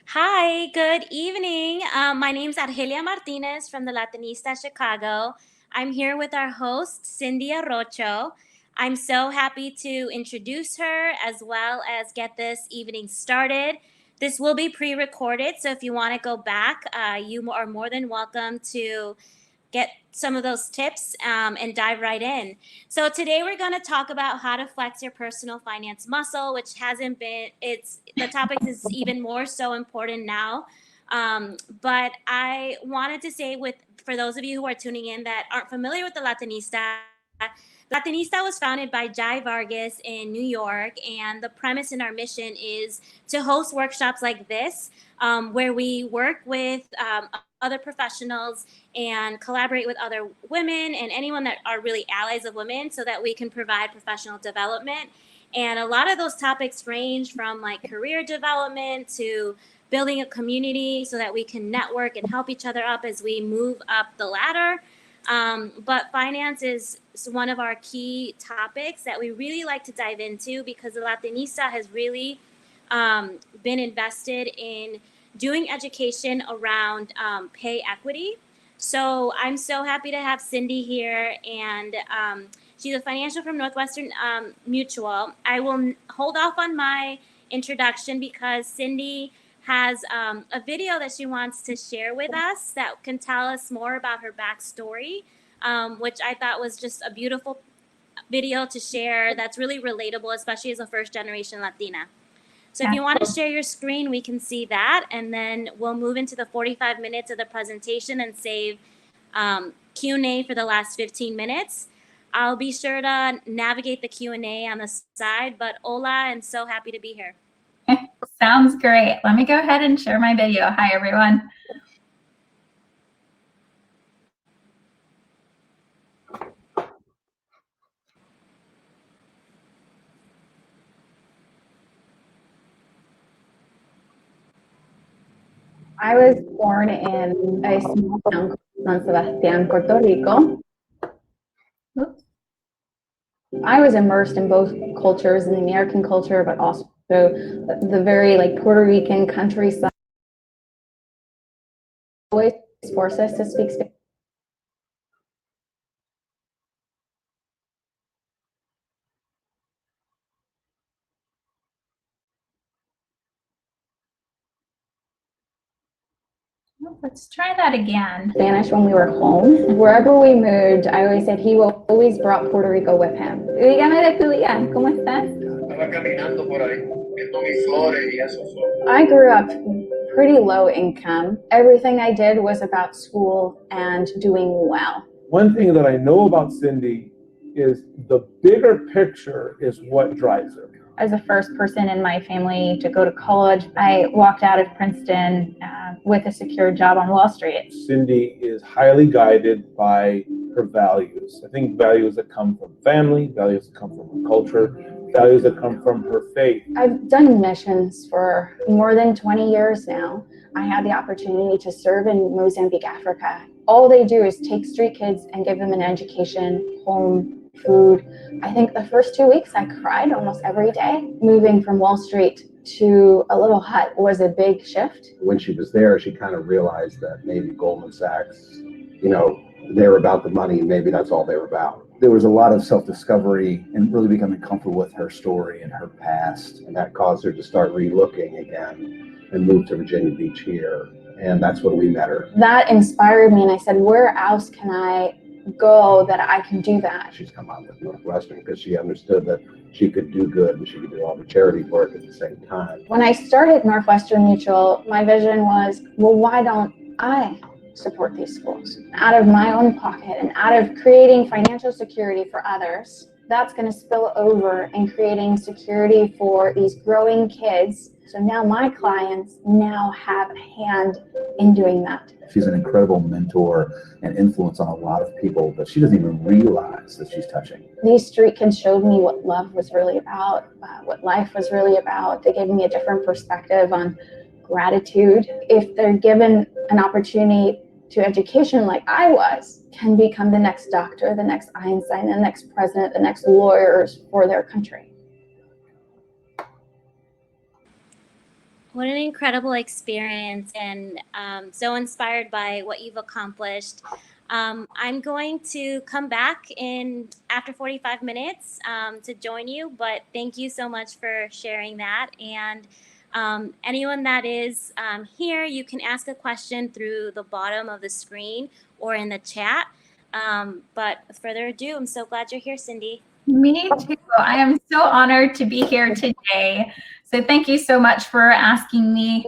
Hi, good evening. My name's Argelia Martinez from the Latinista Chicago. I'm here with our host, Cindy Arocho. I'm so happy to introduce her as well as get this evening started. This will be pre recorded, so if you want to go back, you are more than welcome to get some of those tips and dive right in. So today we're going to talk about how to flex your personal finance muscle, which hasn't been, it's the topic is even more so important now. But I wanted to say for those of you who are tuning in that aren't familiar with the Latinista was founded by Jai Vargas in New York, and the premise in our mission is to host workshops like this, where we work with other professionals and collaborate with other women and anyone that are really allies of women so that we can provide professional development. And a lot of those topics range from like career development to building a community so that we can network and help each other up as we move up the ladder. But finance is one of our key topics that we really like to dive into because the Latinista has really been invested in doing education around pay equity. So I'm so happy to have Cindy here, and she's a financial from Northwestern Mutual. I will hold off on my introduction because Cindy has a video that she wants to share with us that can tell us more about her backstory, which I thought was just a beautiful video to share that's really relatable, especially as a first generation Latina. So if you want to share your screen, we can see that, and then we'll move into the 45 minutes of the presentation and save Q&A for the last 15 minutes. I'll be sure to navigate the Q&A on the side, but hola, and so happy to be here. Sounds great. Let me go ahead and share my video. Hi, everyone. I was born in a small town called San Sebastian, Puerto Rico. Oops. I was immersed in both cultures, in the American culture, but also the very like Puerto Rican countryside. Always force us to speak Spanish. Let's try that again. Spanish when we were home. Wherever we moved, I always said he always brought Puerto Rico with him. Dígame de tu día, ¿cómo estás? Estaba caminando por ahí, viendo mis flores y eso. I grew up pretty low income. Everything I did was about school and doing well. One thing that I know about Cindy is the bigger picture is what drives her. As the first person in my family to go to college, I walked out of Princeton with a secure job on Wall Street. Cindy is highly guided by her values. I think values that come from family, values that come from her culture, values that come from her faith. I've done missions for more than 20 years now. I had the opportunity to serve in Mozambique, Africa. All they do is take street kids and give them an education, home, food. I think the first 2 weeks I cried almost every day. Moving from Wall Street to a little hut was a big shift. When she was there, she kind of realized that maybe Goldman Sachs, they were about the money, and maybe that's all they were about. There was a lot of self-discovery and really becoming comfortable with her story and her past, and that caused her to start re-looking again and move to Virginia Beach here, and that's when we met her. That inspired me, and I said, where else can I go that I can do that? She's come out with Northwestern because she understood that she could do good and she could do all the charity work at the same time. When I started Northwestern Mutual, my vision was, well, why don't I support these schools out of my own pocket and out of creating financial security for others? That's going to spill over in creating security for these growing kids. So now my clients now have a hand in doing that. She's an incredible mentor and influence on a lot of people, but she doesn't even realize that she's touching. These street kids showed me what love was really about, what life was really about. They gave me a different perspective on gratitude. If they're given an opportunity to education like I was, can become the next doctor, the next Einstein, the next president, the next lawyers for their country. What an incredible experience, and so inspired by what you've accomplished. I'm going to come back in after 45 minutes to join you, but thank you so much for sharing that. And anyone that is here, you can ask a question through the bottom of the screen or in the chat. But with further ado, I'm so glad you're here, Cindy. Me too. I am so honored to be here today. So thank you so much for asking me.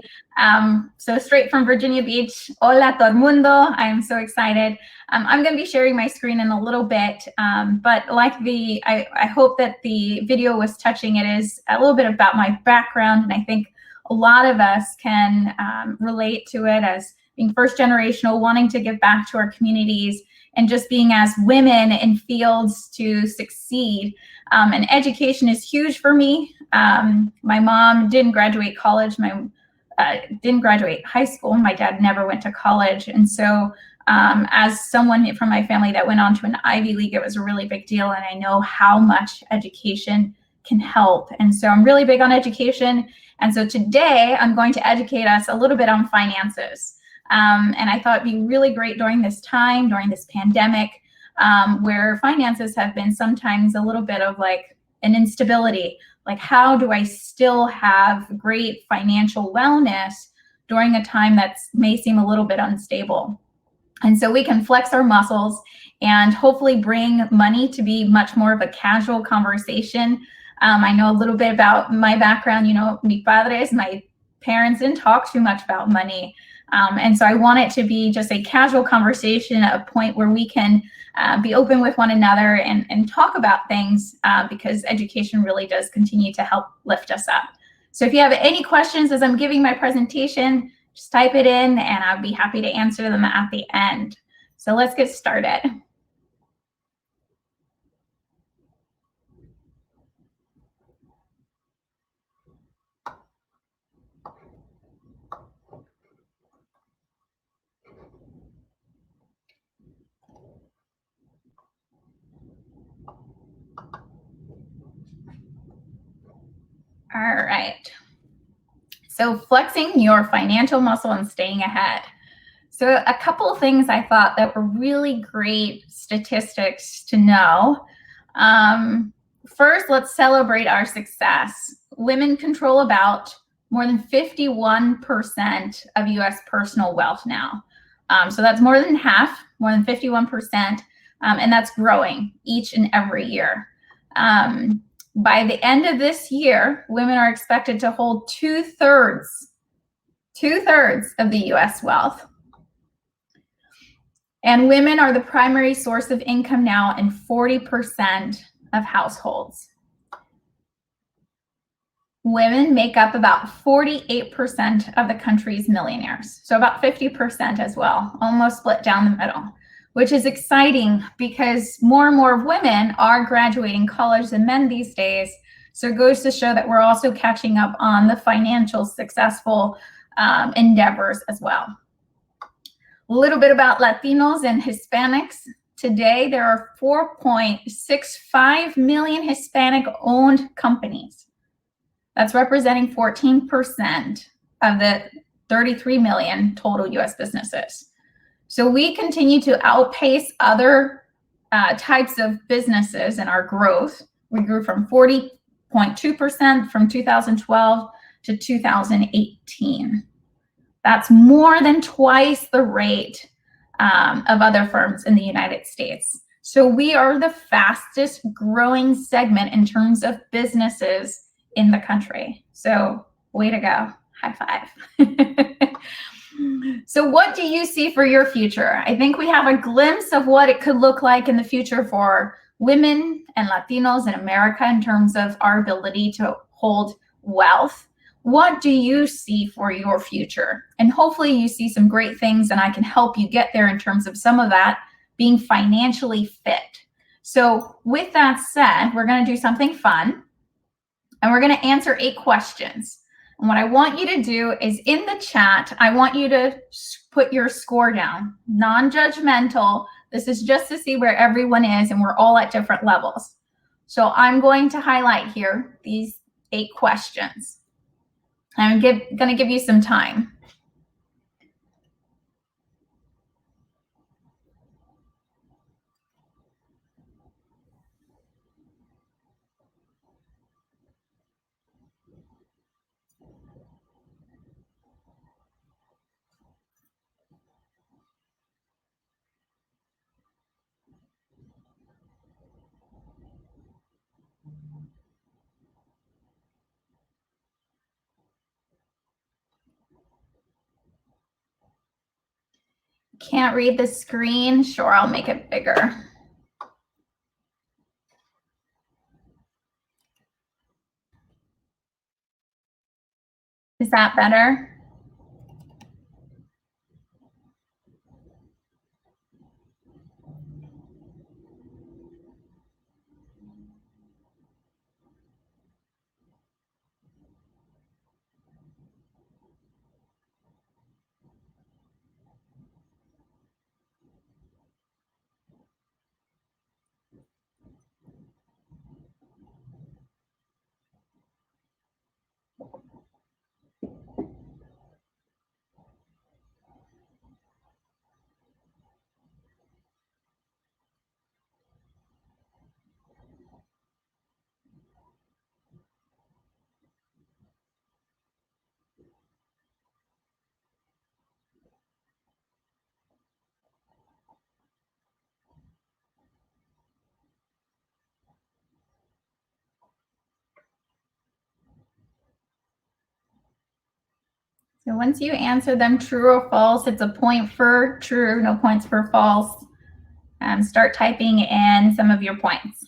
So straight from Virginia Beach, hola todo el mundo. I am so excited. I'm going to be sharing my screen in a little bit, but like I hope that the video was touching. It is a little bit about my background, and I think a lot of us can relate to it as being first generational, wanting to give back to our communities, and just being as women in fields to succeed. And education is huge for me. My mom didn't graduate college. Didn't graduate high school. My dad never went to college. And so as someone from my family that went on to an Ivy League, it was a really big deal. And I know how much education can help. And so I'm really big on education. And so today I'm going to educate us a little bit on finances. And I thought it'd be really great during this time, during this pandemic, where finances have been sometimes a little bit of like an instability. Like, how do I still have great financial wellness during a time that may seem a little bit unstable? And so we can flex our muscles and hopefully bring money to be much more of a casual conversation. I know a little bit about my background. You know, mi padres, my parents didn't talk too much about money. And so I want it to be just a casual conversation, a point where we can be open with one another and talk about things because education really does continue to help lift us up. So if you have any questions as I'm giving my presentation, just type it in and I'll be happy to answer them at the end. So let's get started. All right. So flexing your financial muscle and staying ahead. So a couple of things I thought that were really great statistics to know. First, let's celebrate our success. Women control about more than 51% of US personal wealth now. So that's more than half, more than 51%, and that's growing each and every year. By the end of this year, women are expected to hold two-thirds of the US wealth. And women are the primary source of income now in 40% of households. Women make up about 48% of the country's millionaires, so about 50% as well, almost split down the middle, which is exciting because more and more women are graduating college than men these days. So it goes to show that we're also catching up on the financial successful endeavors as well. A little bit about Latinos and Hispanics. Today, there are 4.65 million Hispanic-owned companies. That's representing 14% of the 33 million total US businesses. So we continue to outpace other types of businesses in our growth. We grew from 40.2% from 2012 to 2018. That's more than twice the rate of other firms in the United States. So we are the fastest growing segment in terms of businesses in the country. So way to go, high five. So what do you see for your future? I think we have a glimpse of what it could look like in the future for women and Latinos in America in terms of our ability to hold wealth. What do you see for your future? And hopefully you see some great things and I can help you get there in terms of some of that being financially fit. So with that said, we're going to do something fun and we're going to answer 8 questions. And what I want you to do is in the chat, I want you to put your score down, non-judgmental. This is just to see where everyone is and we're all at different levels. So I'm going to highlight here these 8 questions. I'm gonna give you some time. Can't read the screen? Sure, I'll make it bigger. Is that better? So once you answer them true or false, it's a point for true, no points for false. Start typing in some of your points.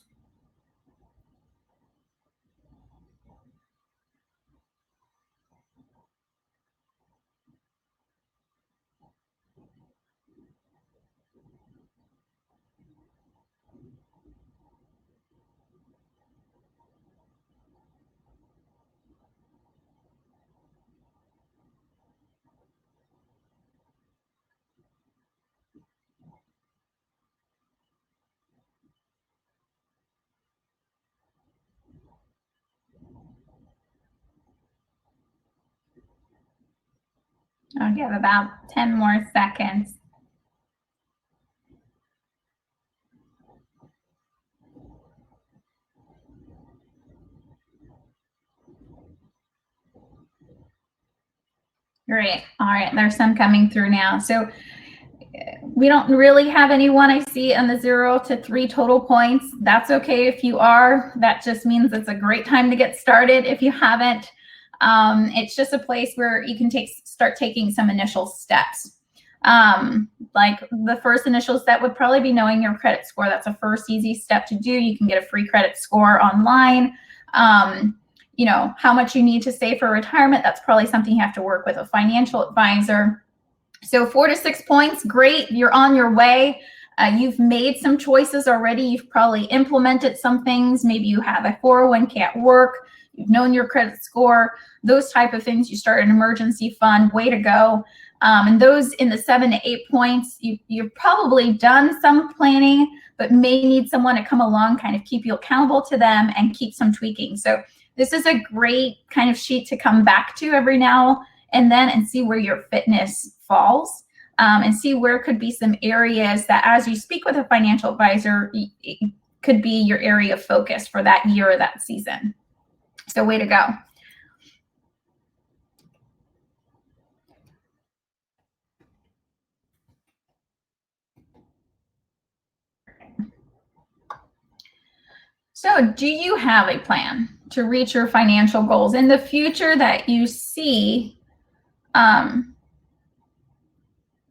I'll give about 10 more seconds. Great. All right, there's some coming through now. So we don't really have anyone I see on the 0 to 3 total points. That's okay if you are. That just means it's a great time to get started if you haven't. It's just a place where you can start taking some initial steps. Like the first initial step would probably be knowing your credit score. That's a first easy step to do. You can get a free credit score online. You know, how much you need to save for retirement, that's probably something you have to work with a financial advisor. So 4 to 6 points, great, you're on your way. You've made some choices already. You've probably implemented some things. Maybe you have a 401k at work. You've known your credit score, those type of things. You start an emergency fund, way to go. And those in the 7 to 8 points, you've probably done some planning, but may need someone to come along, kind of keep you accountable to them and keep some tweaking. So this is a great kind of sheet to come back to every now and then and see where your fitness falls, and see where could be some areas that as you speak with a financial advisor, it could be your area of focus for that year or that season. So way to go. So do you have a plan to reach your financial goals in the future that you see?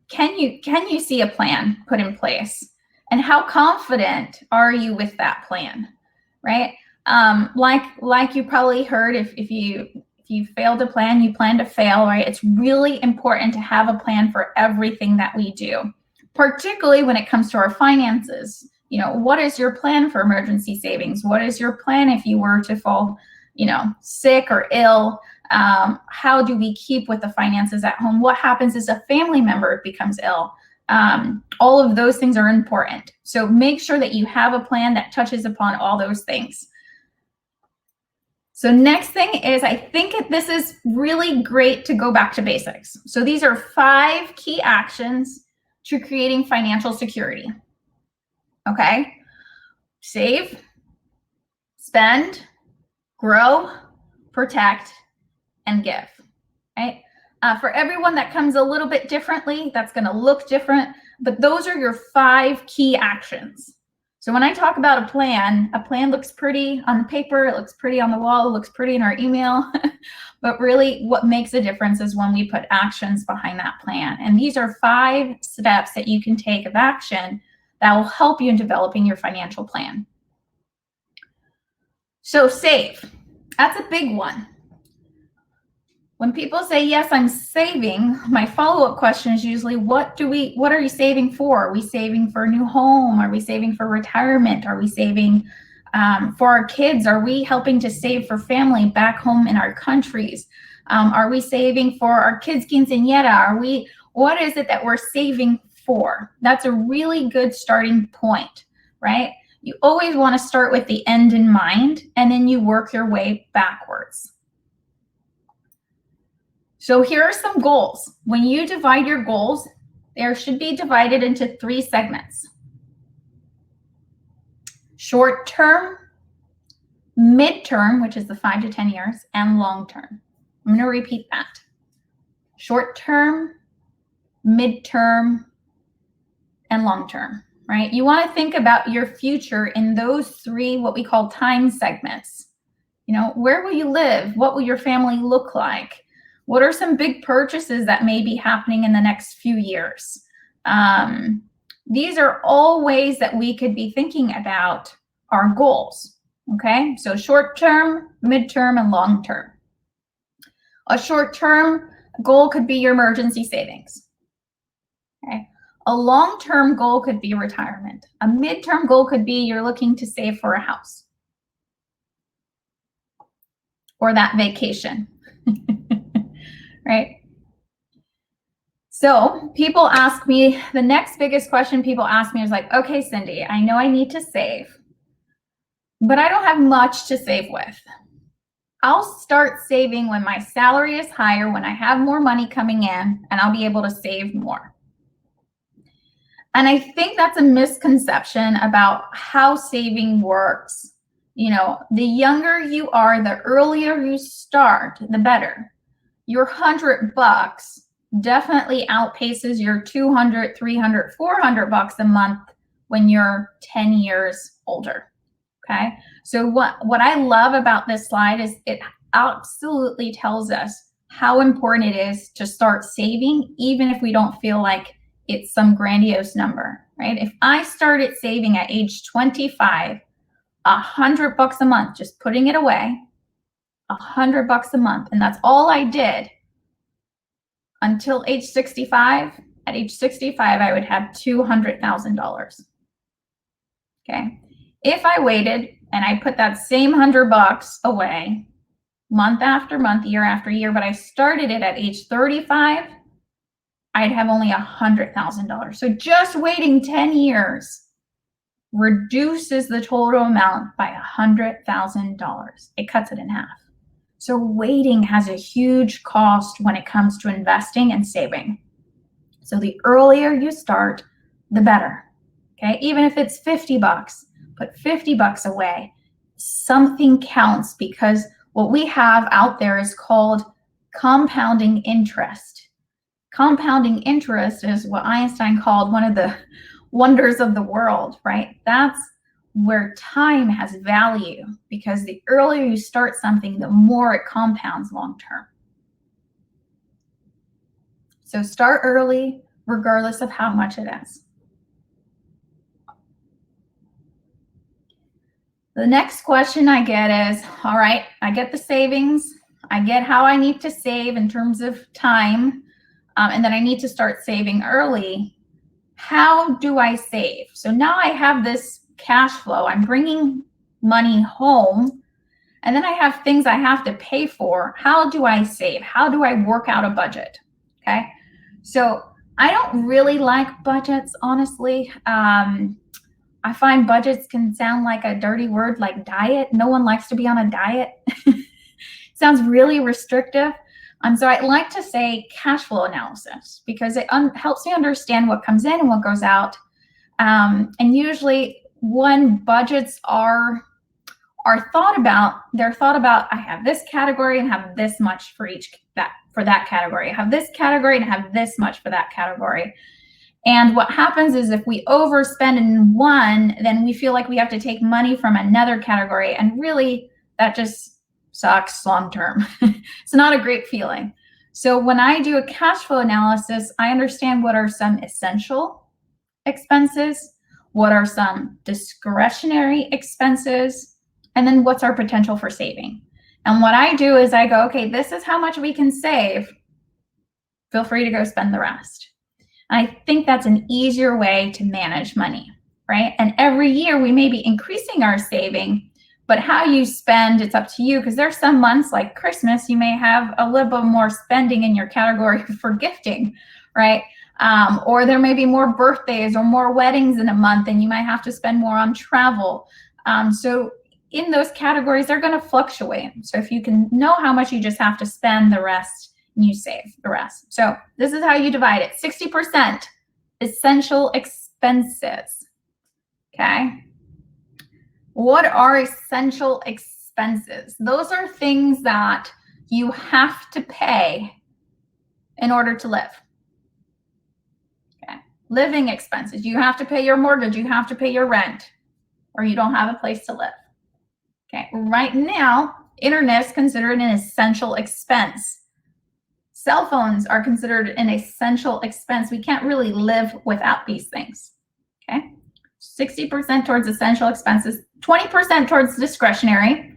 Can you see a plan put in place? And how confident are you with that plan, right? Like you probably heard, if you fail to plan, you plan to fail, right? It's really important to have a plan for everything that we do, particularly when it comes to our finances. You know, what is your plan for emergency savings? What is your plan if you were to fall, you know, sick or ill? How do we keep with the finances at home? What happens as a family member becomes ill? All of those things are important. So make sure that you have a plan that touches upon all those things. So next thing is, I think this is really great to go back to basics. So these are 5 key actions to creating financial security. Okay? Save, spend, grow, protect, and give. Right? For everyone that comes a little bit differently, that's going to look different, but those are your 5 key actions. So when I talk about a plan looks pretty on the paper, it looks pretty on the wall, it looks pretty in our email, but really what makes a difference is when we put actions behind that plan. And these are 5 steps that you can take of action that will help you in developing your financial plan. So save, that's a big one. When people say, yes, I'm saving, my follow-up question is usually, what are you saving for? Are we saving for a new home? Are we saving for retirement? Are we saving for our kids? Are we helping to save for family back home in our countries? Are we saving for our kids' quinceañera? What is it that we're saving for? That's a really good starting point, right? You always want to start with the end in mind, and then you work your way backwards. So here are some goals. When you divide your goals, they should be divided into 3 segments. Short term, mid-term, which is the 5 to 10 years, and long term. I'm going to repeat that. Short term, mid-term, and long term, right? You want to think about your future in those 3, what we call time segments. You know, where will you live? What will your family look like? What are some big purchases that may be happening in the next few years? These are all ways that we could be thinking about our goals, okay? So short-term, mid-term, and long-term. A short-term goal could be your emergency savings, okay? A long-term goal could be retirement. A mid-term goal could be you're looking to save for a house or that vacation. Right? So people ask me, the next biggest question people ask me is like, okay, Cindy, I know I need to save, but I don't have much to save with. I'll start saving when my salary is higher, when I have more money coming in, and I'll be able to save more. And I think that's a misconception about how saving works. You know, the younger you are, the earlier you start, the better. Your $100 definitely outpaces your $200, $300, $400 a month when you're 10 years older. Okay. So what I love about this slide is it absolutely tells us how important it is to start saving, even if we don't feel like it's some grandiose number, right? If I started saving at age 25, $100 a month, just putting it away, $100 a month, and that's all I did until age 65. At age 65, I would have $200,000. Okay. If I waited and I put that same $100 away month after month, year after year, but I started it at age 35, I'd have only $100,000. So just waiting 10 years reduces the total amount by $100,000. It cuts it in half. So waiting has a huge cost when it comes to investing and saving. So the earlier you start, the better. Okay, even if it's $50, put $50 away. Something counts, because what we have out there is called compounding interest. Compounding interest is what Einstein called one of the wonders of the world, right? That's where time has value, because the earlier you start something, the more it compounds long term. So start early, regardless of how much it is. The next question I get is, all right, I get the savings, I get how I need to save in terms of time, and then I need to start saving early. How do I save? So now I have this cash flow, I'm bringing money home, and then I have things I have to pay for. How do I save? How do I work out a budget? Okay, so I don't really like budgets, honestly. I find budgets can sound like a dirty word like diet. No one likes to be on a diet. Sounds really restrictive. So I like to say cash flow analysis because it helps me understand what comes in and what goes out. And usually when budgets are thought about, they're thought about, I have this category and have this much for that category. I have this category and have this much for that category. And what happens is if we overspend in one, then we feel like we have to take money from another category. And really, that just sucks long term. It's not a great feeling. So when I do a cash flow analysis, I understand what are some essential expenses, what are some discretionary expenses, and then what's our potential for saving. And what I do is I go, okay, this is how much we can save. Feel free to go spend the rest. I think that's an easier way to manage money, right? And every year we may be increasing our saving, but how you spend, it's up to you, because there's some months like Christmas, you may have a little bit more spending in your category for gifting, right? Or there may be more birthdays or more weddings in a month and you might have to spend more on travel. So in those categories, they're going to fluctuate. So if you can know how much you just have to spend, the rest you save the rest. So this is how you divide it. 60% essential expenses. Okay. What are essential expenses? Those are things that you have to pay in order to live. Okay. Living expenses. You have to pay your mortgage. You have to pay your rent, or you don't have a place to live. Okay. Right now, internet is considered an essential expense. Cell phones are considered an essential expense. We can't really live without these things, okay? 60% towards essential expenses, 20% towards discretionary.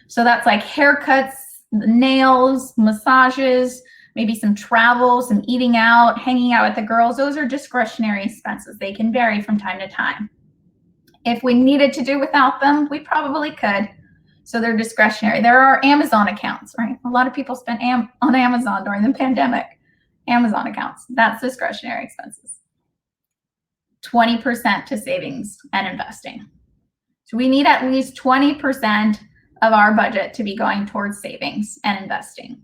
So that's like haircuts, nails, massages, maybe some travel, some eating out, hanging out with the girls. Those are discretionary expenses. They can vary from time to time. If we needed to do without them, we probably could. So they're discretionary. There are Amazon accounts, right? A lot of people spent on Amazon during the pandemic. Amazon accounts, that's discretionary expenses. 20% to savings and investing. So we need at least 20% of our budget to be going towards savings and investing.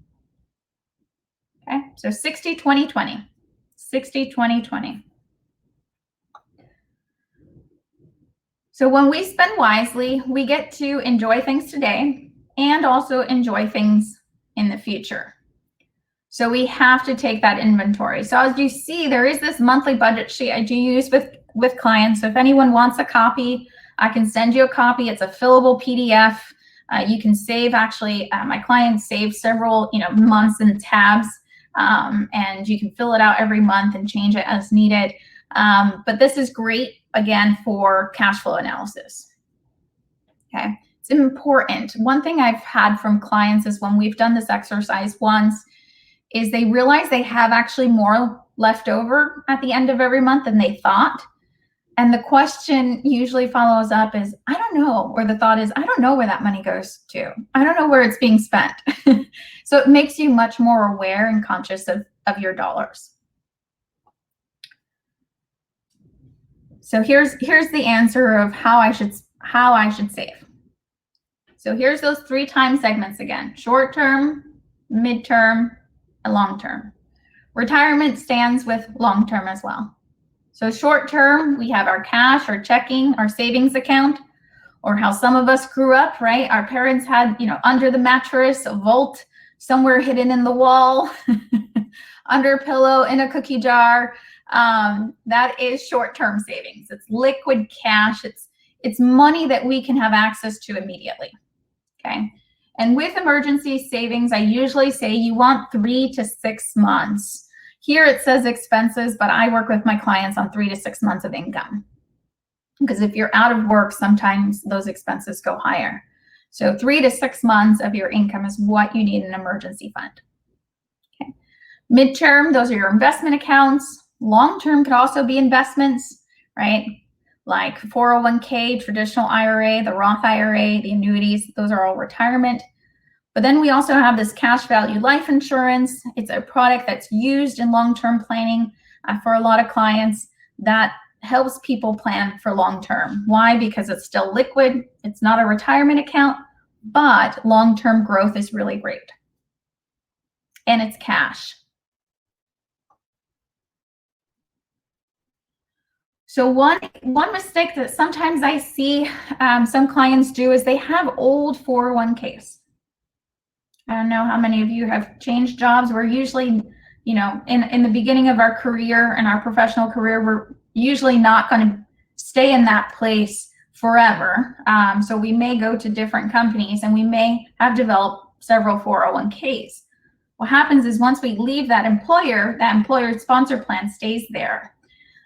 Okay, so 60, 20, 20. 60, 20, 20. So when we spend wisely, we get to enjoy things today and also enjoy things in the future. So we have to take that inventory. So as you see, there is this monthly budget sheet I do use with clients. So if anyone wants a copy, I can send you a copy. It's a fillable PDF. You can save, actually, my clients save several months in tabs, and you can fill it out every month and change it as needed. But this is great, again, for cash flow analysis. Okay, it's important. One thing I've had from clients is when we've done this exercise once, is they realize they have actually more left over at the end of every month than they thought. And the question usually follows up is, I don't know, or the thought is, I don't know where that money goes to. I don't know where it's being spent. So it makes you much more aware and conscious of your dollars. So here's the answer of how I should save. So here's those 3 time segments again: short term, midterm, and long term. Retirement stands with long term as well. So short term, we have our cash, our checking, our savings account, or how some of us grew up, right? Our parents had, under the mattress, a vault somewhere hidden in the wall, under a pillow, in a cookie jar. That is short-term savings. It's liquid cash. It's money that we can have access to immediately. Okay. And with emergency savings, I usually say you want 3 to 6 months. Here it says expenses, but I work with my clients on 3 to 6 months of income. Because if you're out of work, sometimes those expenses go higher. So 3 to 6 months of your income is what you need in an emergency fund. Okay. Midterm, those are your investment accounts. Long-term could also be investments, right? Like 401k, traditional IRA, the Roth IRA, the annuities, those are all retirement. But then we also have this cash value life insurance. It's a product that's used in long-term planning for a lot of clients. That helps people plan for long-term. Why? Because it's still liquid. It's not a retirement account, but long-term growth is really great. And it's cash. So one mistake that sometimes I see some clients do is they have old 401ks. I don't know how many of you have changed jobs. We're usually, you know, in the beginning of our career, in our professional career, we're usually not going to stay in that place forever. So we may go to different companies and we may have developed several 401ks. What happens is once we leave that employer sponsor plan stays there.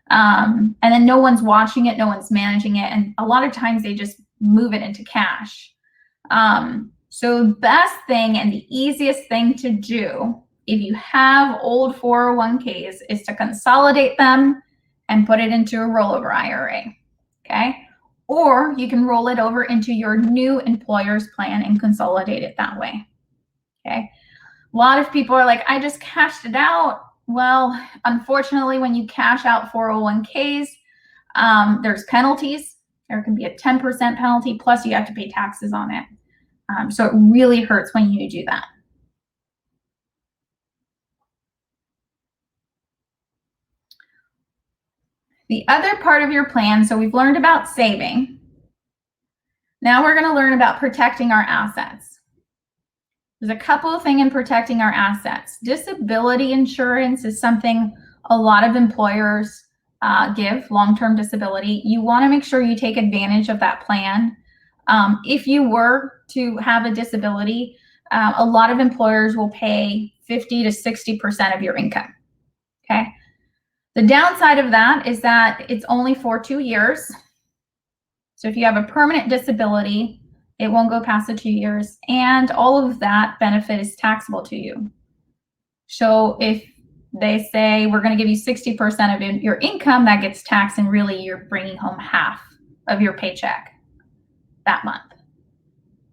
And then no one's watching it, no one's managing it. And a lot of times they just move it into cash. So the best thing and the easiest thing to do if you have old 401ks is to consolidate them and put it into a rollover IRA, okay? Or you can roll it over into your new employer's plan and consolidate it that way, okay? A lot of people are like, I just cashed it out. Well, unfortunately, when you cash out 401ks, there's penalties. There can be a 10% penalty, plus you have to pay taxes on it. So it really hurts when you do that. The other part of your plan, so we've learned about saving. Now we're going to learn about protecting our assets. There's a couple of things in protecting our assets. Disability insurance is something a lot of employers give, long-term disability. You want to make sure you take advantage of that plan. If you were to have a disability, a lot of employers will pay 50 to 60% of your income, okay? The downside of that is that it's only for 2 years. So if you have a permanent disability, it won't go past the 2 years, and all of that benefit is taxable to you. So if they say we're going to give you 60% of your income, that gets taxed, and really you're bringing home half of your paycheck that month.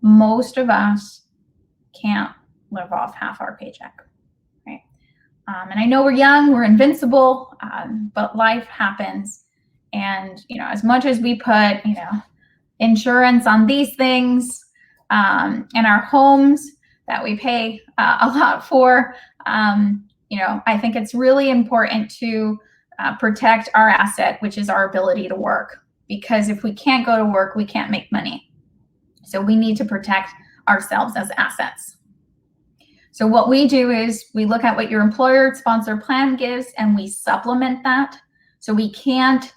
Most of us can't live off half our paycheck, right? And I know we're young, we're invincible, but life happens. And, you know, as much as we put, you know, insurance on these things in our homes that we pay a lot for, you know, I think it's really important to protect our asset, which is our ability to work. Because if we can't go to work, we can't make money. So we need to protect ourselves as assets. So what we do is we look at what your employer sponsor plan gives and we supplement that. So we can't,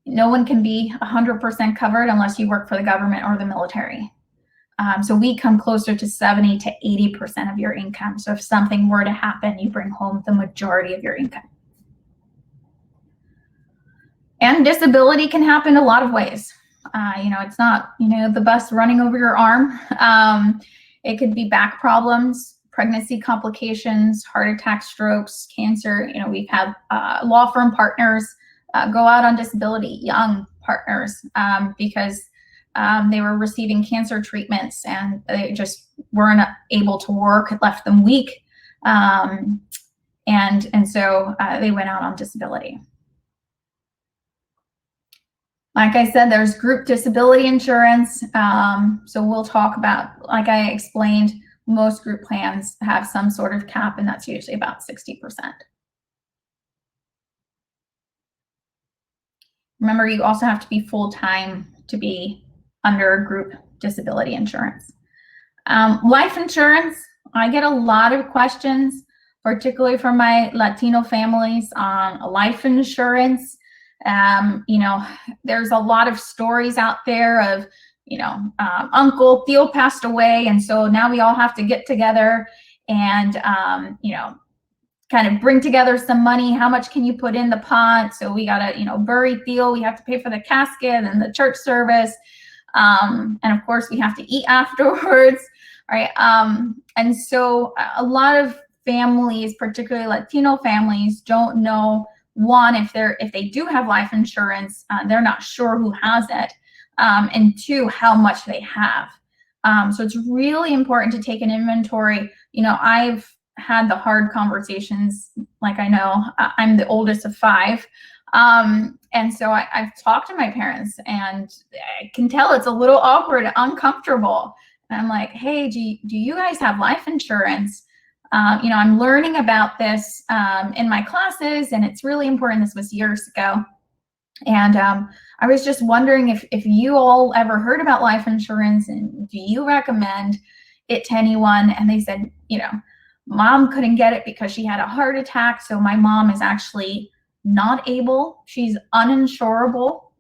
no one can be 100% covered unless you work for the government or the military. So we come closer to 70 to 80% of your income. So if something were to happen, you bring home the majority of your income. And disability can happen a lot of ways. You know, it's not, you know, the bus running over your arm. It could be back problems, pregnancy complications, heart attack, strokes, cancer. You know, we've had law firm partners go out on disability, young partners, because they were receiving cancer treatments and they just weren't able to work. It left them weak. And so they went out on disability. Like I said, there's group disability insurance. So we'll talk about, like I explained, most group plans have some sort of cap, and that's usually about 60%. Remember, you also have to be full-time to be under group disability insurance. Life insurance, I get a lot of questions, particularly from my Latino families on life insurance. You know, there's a lot of stories out there of, you know, Uncle Theo passed away, and so now we all have to get together and, you know, kind of bring together some money. How much can you put in the pot? So we got to, you know, bury Theo. We have to pay for the casket and the church service. And of course we have to eat afterwards, right? And so a lot of families, particularly Latino families, don't know, one, if they do have life insurance, they're not sure who has it, and two, how much they have. So it's really important to take an inventory. You know, I've had the hard conversations, like I know I'm the oldest of 5. And so I've talked to my parents, and I can tell it's a little awkward, uncomfortable. And I'm like, hey, do you guys have life insurance? You know, I'm learning about this in my classes, and it's really important. This was years ago. And I was just wondering if you all ever heard about life insurance, and do you recommend it to anyone? And they said, you know, mom couldn't get it because she had a heart attack. So my mom is actually not able, she's uninsurable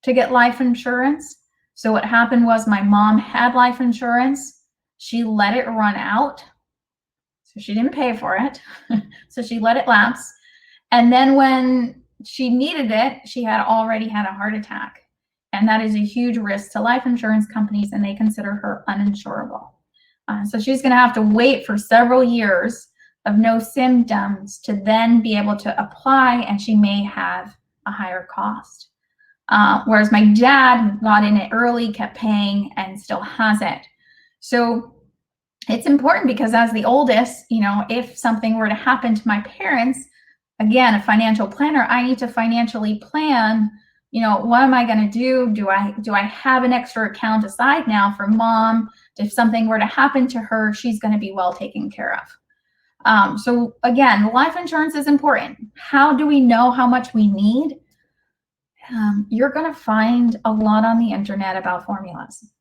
to get life insurance. So what happened was my mom had life insurance. She let it run out. So she didn't pay for it. So she let it lapse. And then when she needed it, she had already had a heart attack. And that is a huge risk to life insurance companies, and they consider her uninsurable. So she's going to have to wait for several years of no symptoms to then be able to apply, and she may have a higher cost. Whereas my dad got in it early, kept paying, and still has it. So it's important because as the oldest, you know, if something were to happen to my parents, again, a financial planner, I need to financially plan, you know, what am I going to do? Do I have an extra account aside now for mom? If something were to happen to her, she's going to be well taken care of. So again, life insurance is important. How do we know how much we need? You're going to find a lot on the internet about formulas.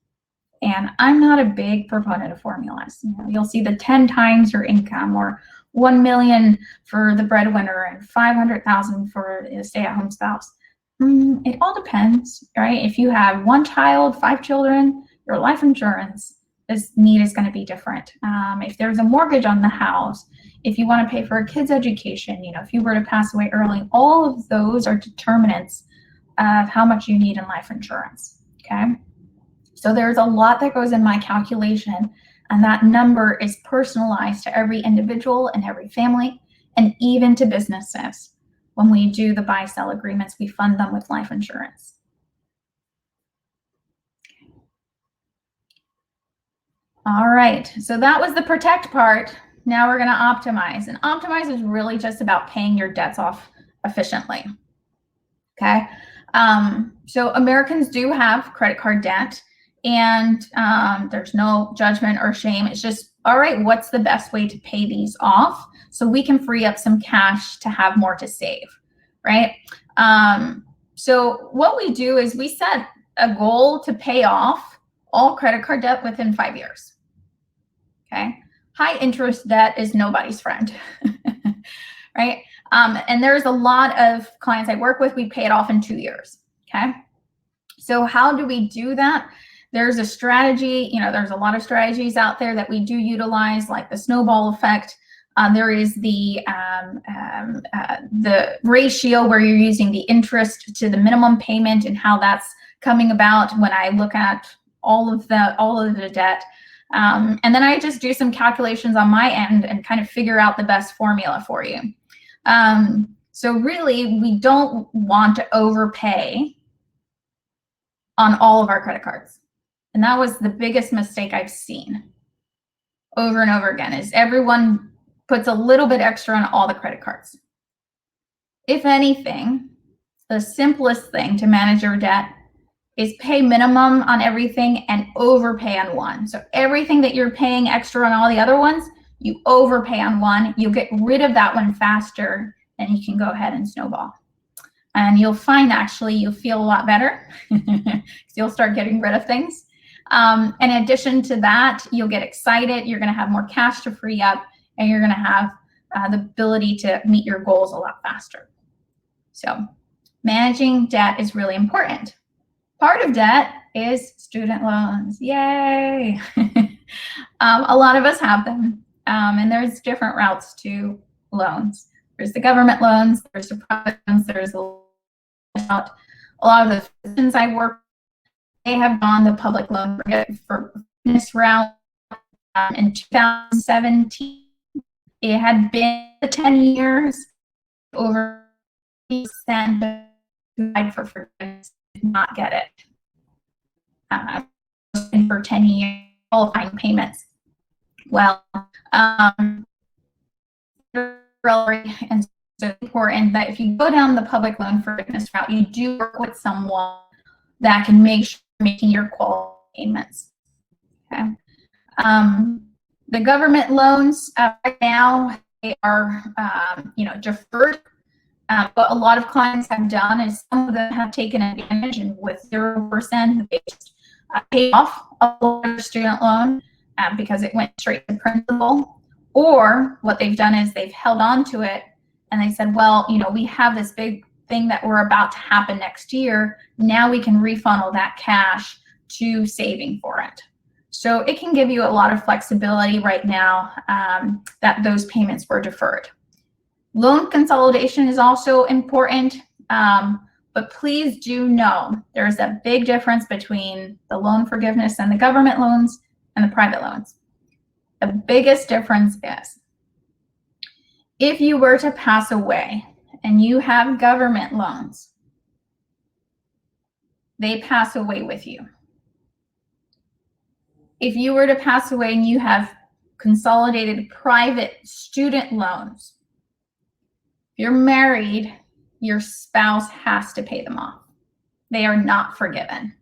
And I'm not a big proponent of formulas. You know, you'll see the 10 times your income, or 1 million for the breadwinner and 500,000 for a stay-at-home spouse. It all depends, right? If you have 1 child, 5 children, your life insurance need is going to be different. If there's a mortgage on the house, if you want to pay for a kid's education, you know, if you were to pass away early, all of those are determinants of how much you need in life insurance, okay? So there's a lot that goes in my calculation, and that number is personalized to every individual and every family, and even to businesses. When we do the buy-sell agreements, we fund them with life insurance. All right, so that was the protect part. Now we're going to optimize, and optimize is really just about paying your debts off efficiently. Okay, so Americans do have credit card debt, and there's no judgment or shame. It's just, all right, what's the best way to pay these off so we can free up some cash to have more to save, right? So what we do is we set a goal to pay off all credit card debt within 5 years. Okay, high interest debt is nobody's friend, right? And there's a lot of clients I work with, we pay it off in 2 years, okay? So how do we do that? There's a strategy, you know, there's a lot of strategies out there that we do utilize, like the snowball effect. There is the ratio where you're using the interest to the minimum payment and how that's coming about when I look at all of the debt. And then I just do some calculations on my end and kind of figure out the best formula for you. So really, we don't want to overpay on all of our credit cards. And that was the biggest mistake I've seen over and over again, is everyone puts a little bit extra on all the credit cards. If anything, the simplest thing to manage your debt is pay minimum on everything and overpay on one. So everything that you're paying extra on all the other ones, you overpay on one, you'll get rid of that one faster, and you can go ahead and snowball. And you'll find actually you'll feel a lot better because you'll start getting rid of things. In addition to that, you'll get excited, you're gonna have more cash to free up, and you're gonna have the ability to meet your goals a lot faster. So managing debt is really important. Part of debt is student loans, yay. A lot of us have them, and there's different routes to loans. There's the government loans, there's the private loans, there's a lot of the physicians I work with, they have gone the public loan for this route. In 2017, it had been 10 years, over 80% for forgiveness did not get it. For 10 years, qualifying payments. Well, and So it's important that if you go down the public loan forgiveness route, you do work with someone that can make sure you're making your quality payments. Okay. The government loans right now, they are deferred. What a lot of clients have done is some of them have taken advantage, and with 0%, they just pay off a larger student loan because it went straight to principal. Or what they've done is they've held on to it and they said, well, we have this big thing that we're about to happen next year. Now we can refunnel that cash to saving for it. So it can give you a lot of flexibility right now that those payments were deferred. Loan consolidation is also important, but please do know there's a big difference between the loan forgiveness and the government loans and the private loans. The biggest difference is if you were to pass away and you have government loans, they pass away with you. If you were to pass away and you have consolidated private student loans, if you're married, your spouse has to pay them off. They are not forgiven.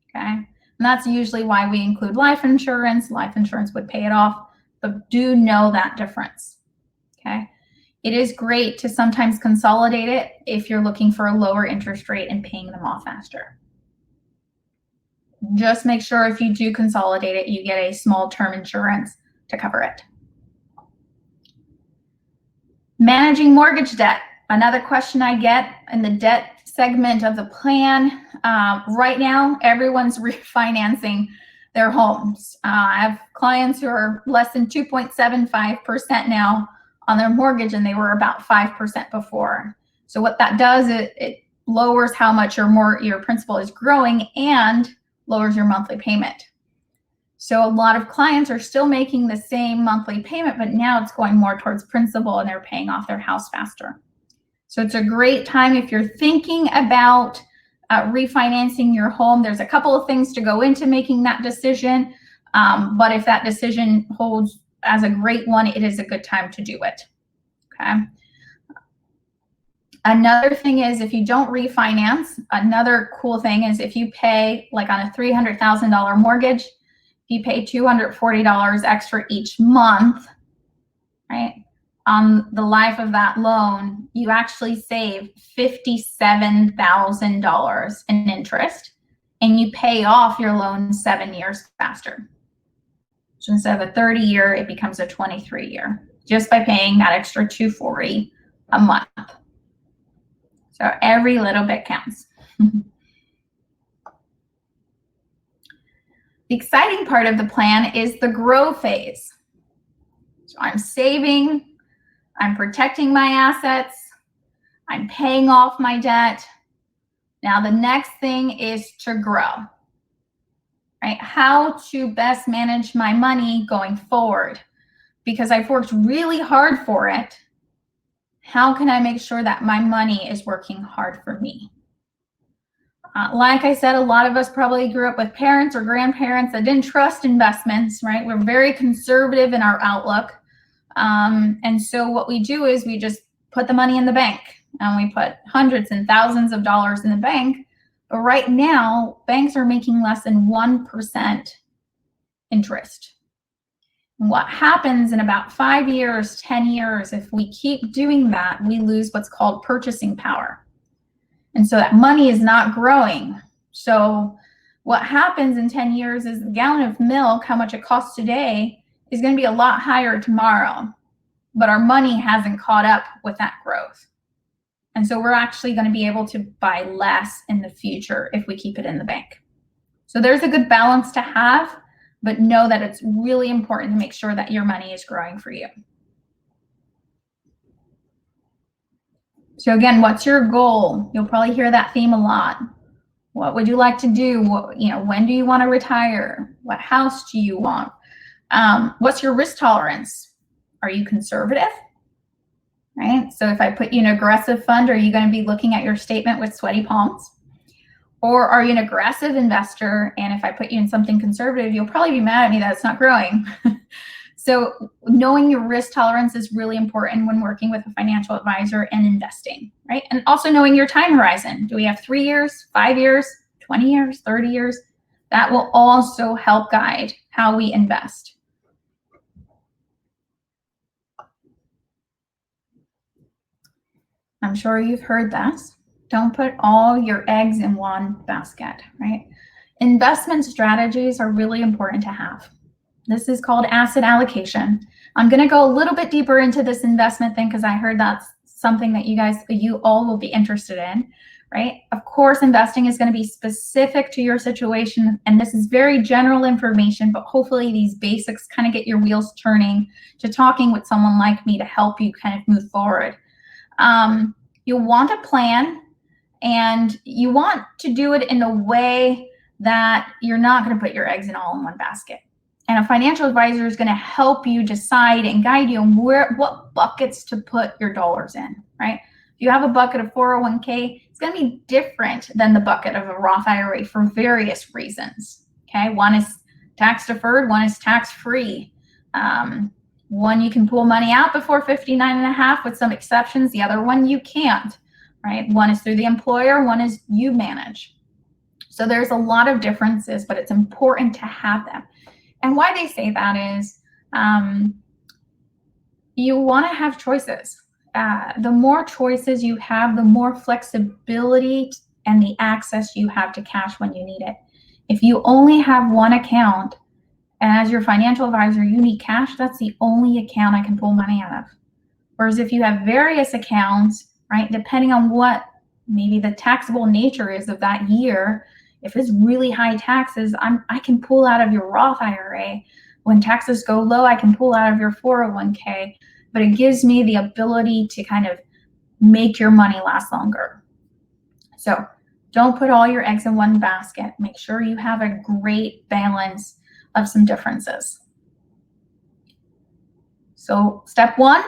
Okay? And that's usually why we include life insurance. Life insurance would pay it off, but do know that difference. Okay? It is great to sometimes consolidate it if you're looking for a lower interest rate and paying them off faster. Just make sure if you do consolidate it, you get a small term insurance to cover it. Managing mortgage debt. Another question I get in the debt segment of the plan. Right now, everyone's refinancing their homes. I have clients who are less than 2.75% now on their mortgage, and they were about 5% before. So what that does, it lowers how much your principal is growing and lowers your monthly payment. So a lot of clients are still making the same monthly payment, but now it's going more towards principal and they're paying off their house faster. So it's a great time if you're thinking about refinancing your home. There's a couple of things to go into making that decision, but if that decision holds as a great one, it is a good time to do it. Okay. Another thing is if you don't refinance, another cool thing is if you pay like on a $300,000 mortgage, you pay $240 extra each month, right? On the life of that loan, you actually save $57,000 in interest, and you pay off your loan 7 years faster. So instead of a 30-year, it becomes a 23-year, just by paying that extra $240 a month. So every little bit counts. The exciting part of the plan is the grow phase. So I'm saving, I'm protecting my assets, I'm paying off my debt. Now the next thing is to grow, right? How to best manage my money going forward. Because I've worked really hard for it, how can I make sure that my money is working hard for me? Like I said, a lot of us probably grew up with parents or grandparents that didn't trust investments, right? We're very conservative in our outlook. And so what we do is we just put the money in the bank, and we put hundreds and thousands of dollars in the bank. But right now, banks are making less than 1% interest. And what happens in about 5 years, 10 years, if we keep doing that, we lose what's called purchasing power. And so that money is not growing. So what happens in 10 years is the gallon of milk, how much it costs today, is going to be a lot higher tomorrow. But our money hasn't caught up with that growth. And so we're actually going to be able to buy less in the future if we keep it in the bank. So there's a good balance to have, but know that it's really important to make sure that your money is growing for you. So again, what's your goal? You'll probably hear that theme a lot. What would you like to do? When do you want to retire? What house do you want? What's your risk tolerance? Are you conservative? Right? So if I put you in an aggressive fund, are you going to be looking at your statement with sweaty palms? Or are you an aggressive investor? And if I put you in something conservative, you'll probably be mad at me that it's not growing. So knowing your risk tolerance is really important when working with a financial advisor and investing, right? And also knowing your time horizon. Do we have 3 years, 5 years, 20 years, 30 years? That will also help guide how we invest. I'm sure you've heard this. Don't put all your eggs in one basket, right? Investment strategies are really important to have. This is called asset allocation. I'm going to go a little bit deeper into this investment thing because I heard that's something that you all will be interested in, right? Of course, investing is going to be specific to your situation, and this is very general information, but hopefully these basics kind of get your wheels turning to talking with someone like me to help you kind of move forward. You'll want a plan, and you want to do it in a way that you're not going to put your eggs all in one basket. And a financial advisor is going to help you decide and guide you on what buckets to put your dollars in, right? If you have a bucket of 401k, it's going to be different than the bucket of a Roth IRA for various reasons, okay? One is tax deferred, one is tax free. One you can pull money out before 59 and a half with some exceptions. The other one you can't, right? One is through the employer, one is you manage. So there's a lot of differences, but it's important to have them. And why they say that is you want to have choices. The more choices you have, the more flexibility and the access you have to cash when you need it. If you only have one account, and as your financial advisor, you need cash, that's the only account I can pull money out of. Whereas if you have various accounts, right, depending on what maybe the taxable nature is of that year, if it's really high taxes, I can pull out of your Roth IRA. When taxes go low, I can pull out of your 401k, but it gives me the ability to kind of make your money last longer. So don't put all your eggs in one basket. Make sure you have a great balance of some differences. So step 1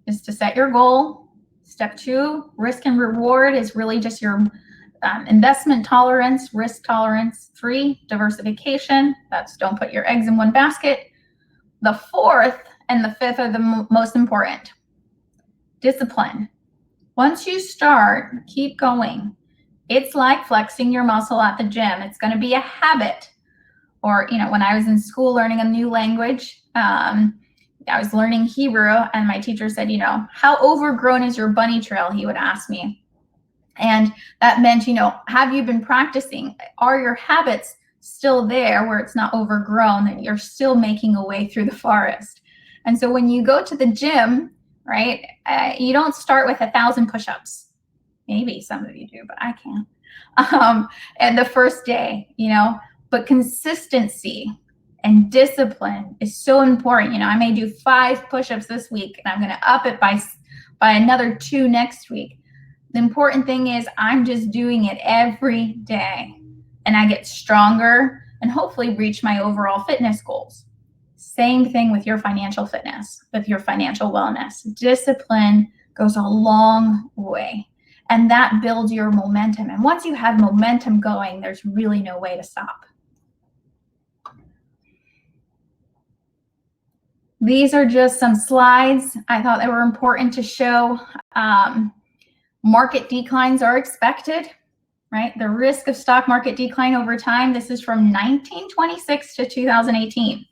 is to set your goal. Step 2, risk and reward, is really just your investment tolerance, risk tolerance. 3, diversification. That's don't put your eggs in one basket. The 4th and the 5th are the most important. Discipline. Once you start, keep going. It's like flexing your muscle at the gym. It's going to be a habit. Or, when I was in school learning a new language, I was learning Hebrew, and my teacher said, how overgrown is your bunny trail? He would ask me. And that meant, have you been practicing? Are your habits still there where it's not overgrown, that you're still making a way through the forest? And so when you go to the gym, right, you don't start with 1,000 push-ups. Maybe some of you do, but I can't. And the first day, but consistency and discipline is so important. I may do 5 push-ups this week, and I'm going to up it by another 2 next week. The important thing is I'm just doing it every day, and I get stronger and hopefully reach my overall fitness goals. Same thing with your financial fitness, with your financial wellness. Discipline goes a long way, and that builds your momentum. And once you have momentum going, there's really no way to stop. These are just some slides I thought they were important to show. Market declines are expected, right? The risk of stock market decline over time. This is from 1926 to 2018.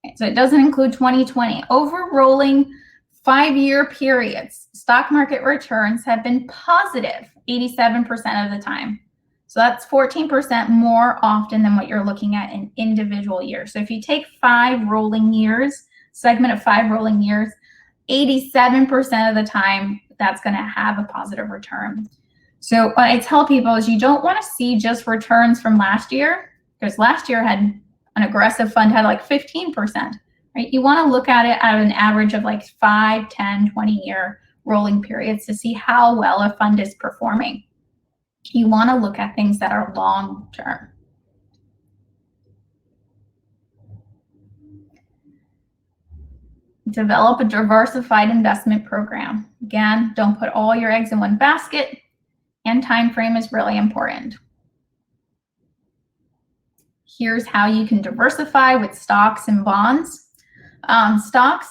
Okay, so it doesn't include 2020. Over rolling 5-year periods, stock market returns have been positive 87% of the time. So that's 14% more often than what you're looking at in individual years. So if you take 5 rolling years, segment of 5 rolling years, 87% of the time, that's going to have a positive return. So what I tell people is you don't want to see just returns from last year, because last year had an aggressive fund had like 15%, right? You want to look at it at an average of like 5, 10, 20-year rolling periods to see how well a fund is performing. You want to look at things that are long-term. Develop a diversified investment program. Again, don't put all your eggs in one basket, and time frame is really important. Here's how you can diversify with stocks and bonds. Stocks.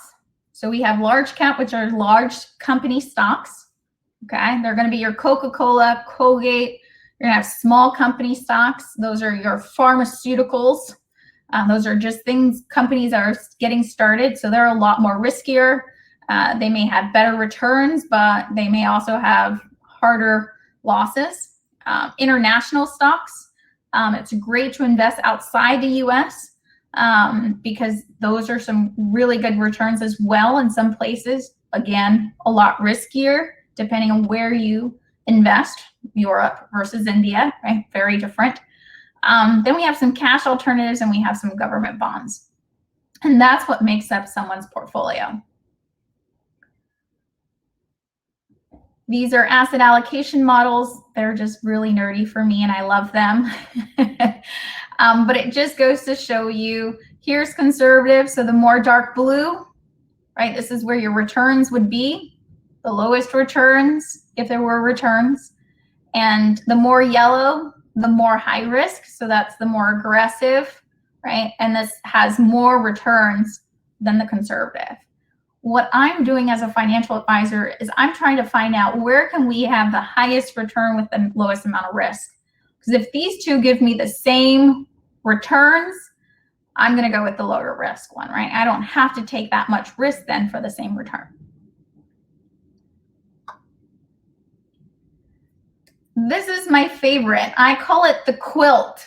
So we have large cap, which are large company stocks. Okay, they're going to be your Coca-Cola, Colgate. You're going to have small company stocks. Those are your pharmaceuticals. Those are just things companies are getting started. So they're a lot more riskier. They may have better returns, but they may also have harder losses. International stocks. It's great to invest outside the US because those are some really good returns as well in some places. Again, a lot riskier depending on where you invest. Europe versus India, right? Very different. Then we have some cash alternatives and we have some government bonds. And that's what makes up someone's portfolio. These are asset allocation models. They're just really nerdy for me and I love them. But it just goes to show you, here's conservative. So the more dark blue, right? This is where your returns would be, the lowest returns, if there were returns. And the more yellow, the more high risk. So that's the more aggressive, right? And this has more returns than the conservative. What I'm doing as a financial advisor is I'm trying to find out where can we have the highest return with the lowest amount of risk. Because if these two give me the same returns, I'm going to go with the lower risk one, right? I don't have to take that much risk then for the same return. This is my favorite. I call it the quilt.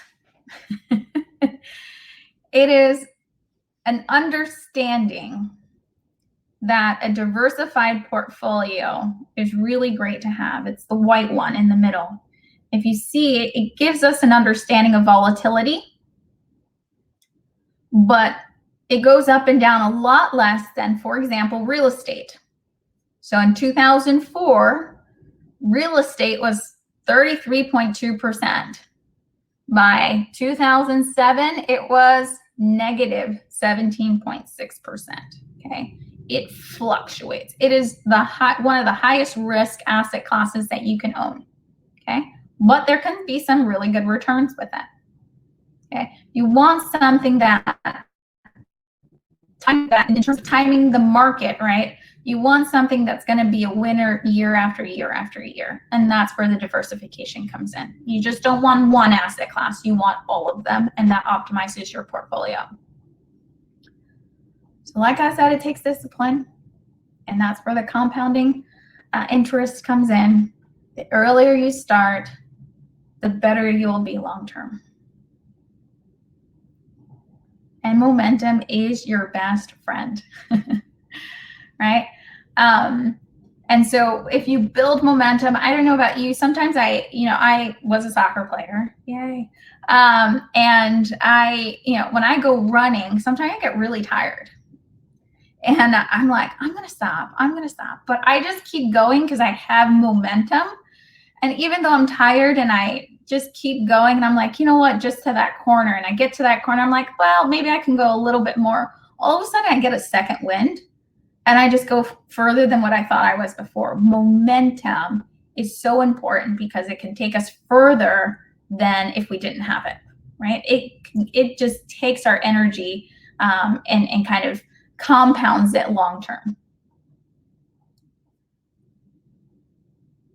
It is an understanding that a diversified portfolio is really great to have. It's the white one in the middle. If you see it, it gives us an understanding of volatility, but it goes up and down a lot less than, for example, real estate. So in 2004, real estate was 33.2%. By 2007, it was negative 17.6%. Okay, it fluctuates. It is one of the highest risk asset classes that you can own. Okay, but there can be some really good returns with it. Okay, you want something that in terms of timing the market, right? You want something that's going to be a winner year after year after year. And that's where the diversification comes in. You just don't want one asset class. You want all of them, and that optimizes your portfolio. So like I said, it takes discipline, and that's where the compounding interest comes in. The earlier you start, the better you will be long-term. And momentum is your best friend. Right? And so if you build momentum, I don't know about you, sometimes I was a soccer player, yay. And when I go running, sometimes I get really tired. And I'm like, I'm gonna stop. But I just keep going because I have momentum. And even though I'm tired and I just keep going and I'm like, you know what, just to that corner. And I get to that corner, I'm like, well, maybe I can go a little bit more. All of a sudden I get a second wind. And I just go further than what I thought I was before. Momentum is so important because it can take us further than if we didn't have it, right? It just takes our energy and kind of compounds it long term.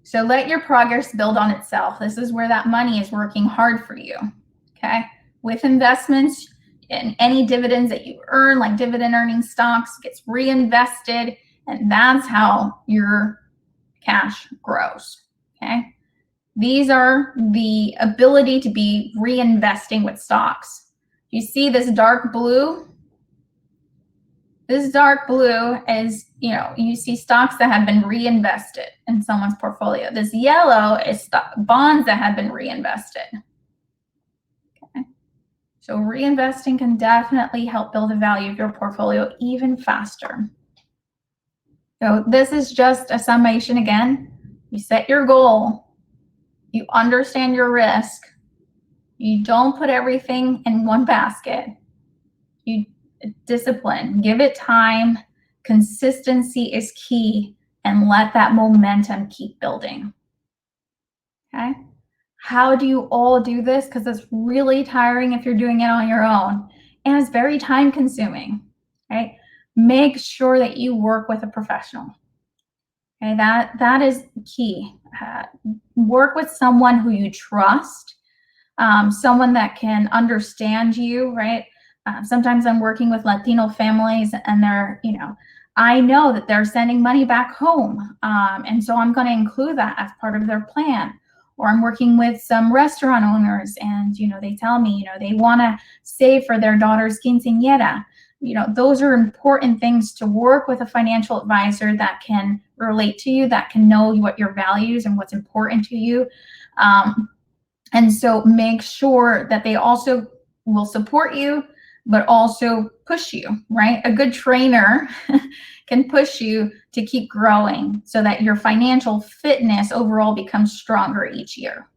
So let your progress build on itself. This is where that money is working hard for you, okay? With investments, and any dividends that you earn, like dividend earning stocks, gets reinvested, and that's how your cash grows, okay? These are the ability to be reinvesting with stocks. You see this dark blue? This dark blue is, you see stocks that have been reinvested in someone's portfolio. This yellow is bonds that have been reinvested. So reinvesting can definitely help build the value of your portfolio even faster. So this is just a summation again. You set your goal. You understand your risk. You don't put everything in one basket. You discipline, give it time. Consistency is key, and let that momentum keep building. Okay? How do you all do this? Because it's really tiring if you're doing it on your own. And it's very time consuming, right? make sure that you work with a professional. Okay, that is key. Work with someone who you trust, someone that can understand you, right? Sometimes I'm working with Latino families and they're, I know that they're sending money back home. And so I'm going to include that as part of their plan. Or I'm working with some restaurant owners and, they tell me, they want to save for their daughter's quinceañera. Those are important things to work with a financial advisor that can relate to you, that can know what your values and what's important to you. And so make sure that they also will support you, but also push you, right? A good trainer can push you to keep growing so that your financial fitness overall becomes stronger each year.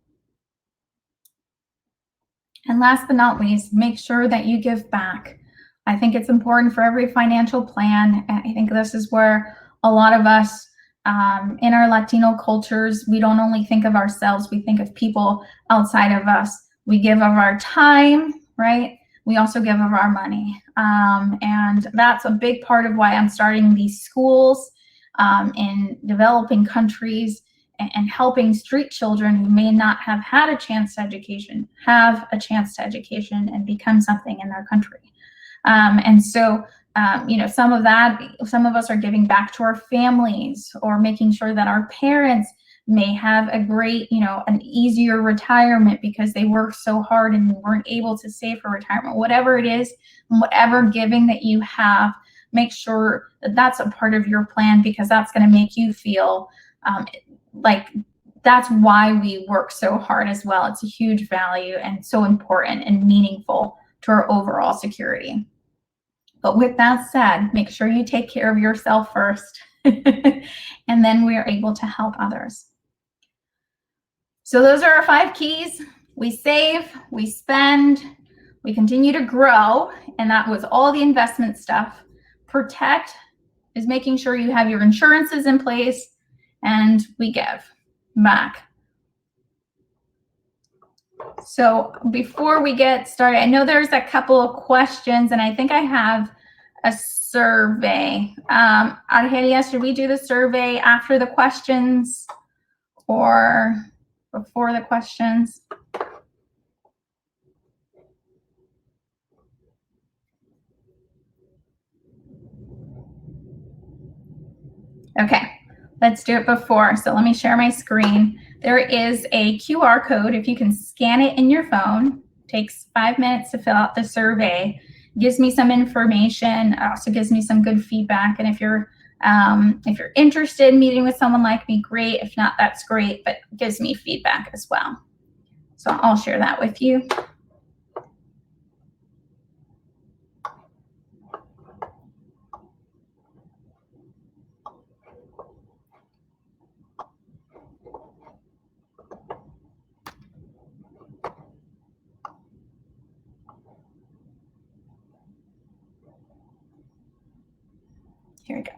And last but not least, make sure that you give back. I think it's important for every financial plan. I think this is where a lot of us in our Latino cultures, we don't only think of ourselves, we think of people outside of us. We give of our time, right? We also give of our money. And that's a big part of why I'm starting these schools in developing countries and helping street children who may not have had a chance to education, have a chance to education and become something in their country. And so, some of us are giving back to our families or making sure that our parents may have a great, an easier retirement because they worked so hard and weren't able to save for retirement. Whatever it is, whatever giving that you have, make sure that that's a part of your plan because that's going to make you feel like that's why we work so hard as well. It's a huge value and so important and meaningful to our overall security. But with that said, make sure you take care of yourself first, and then we are able to help others. So those are our 5 keys. We save, we spend, we continue to grow, and that was all the investment stuff. Protect is making sure you have your insurances in place, and we give back. So before we get started, I know there's a couple of questions, and I think I have a survey. Argelia, should we do the survey after the questions or before the questions? Okay, let's do it before. So let me share my screen. There is a QR code. If you can scan it in your phone, takes 5 minutes to fill out the survey. Gives me some information, also gives me some good feedback. And if you're interested in meeting with someone like me, great. If not, that's great, but gives me feedback as well. So I'll share that with you. Here we go.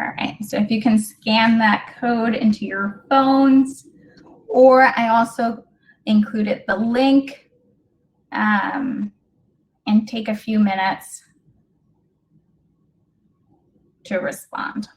All right, so if you can scan that code into your phones, or I also included the link and take a few minutes to respond.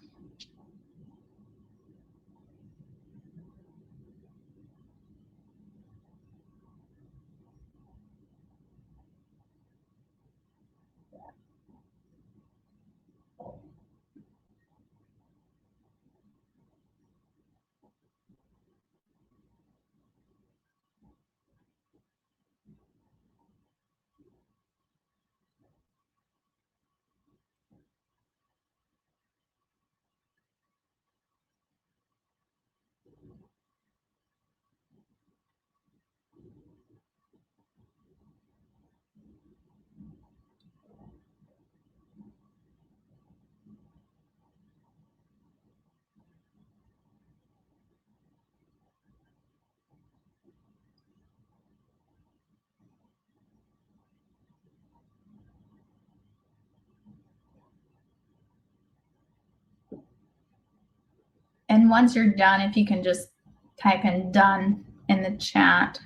And once you're done, if you can just type in done in the chat.